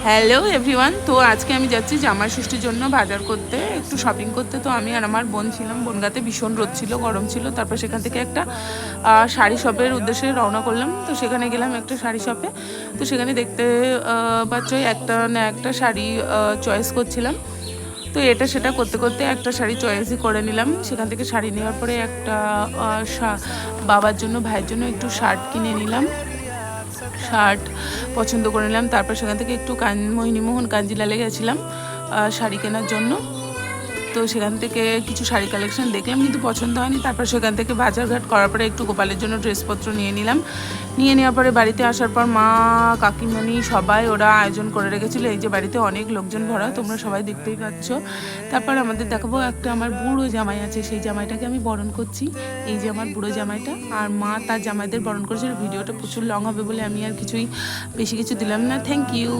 Hello everyone. তো আজকে আমি যাচ্ছি জামাই ষষ্ঠীর জন্য বাজার করতে, একটু শপিং করতে। তো আমি আর আমার বোন ছিলাম। বনগাঁতে ভীষণ রোদ ছিল, গরম ছিল। তারপর সেখান থেকে একটা শাড়ি শপের উদ্দেশ্যে রওনা করলাম। তো সেখানে গেলাম একটা শাড়ি শপে। তো সেখানে দেখতে পাচ্ছ একটা না একটা শাড়ি চয়েস করছিলাম। তো এটা সেটা করতে করতে একটা শাড়ি চয়েসই করে নিলাম। সেখান থেকে শাড়ি নেওয়ার পরে একটা বাবার জন্য, ভাইয়ের জন্য একটু শার্ট কিনে নিলাম। শার্ট পছন্দ করে নিলাম। তারপর সেখান থেকে একটু মোহিনীমোহন কাঞ্জিলালে গেছিলাম শাড়ি কেনার জন্য। তো সেখান থেকে কিছু শাড়ি কালেকশন দেখলাম, কিন্তু পছন্দ হয়নি। তারপর সেখান থেকে বাজারঘাট করার পরে একটু গোপালের জন্য ড্রেসপত্র নিয়ে নিলাম। নিয়ে নেওয়ার পরে বাড়িতে আসার পর মা, কাকিমণি সবাই ওরা আয়োজন করে রেখেছিলো। এই যে বাড়িতে অনেক লোকজন ভরা, তোমরা সবাই দেখতেই পাচ্ছ। তারপর আমাদের দেখাবো একটা আমার বুড়ো জামাই আছে, সেই জামাইটাকে আমি বরণ করছি। এই যে আমার বুড়ো জামাইটা, আর মা তার জামাইদের বরণ করেছিল। ভিডিওটা প্রচুর লং হবে বলে আমি আর বেশি কিছু দিলাম না। Thank you.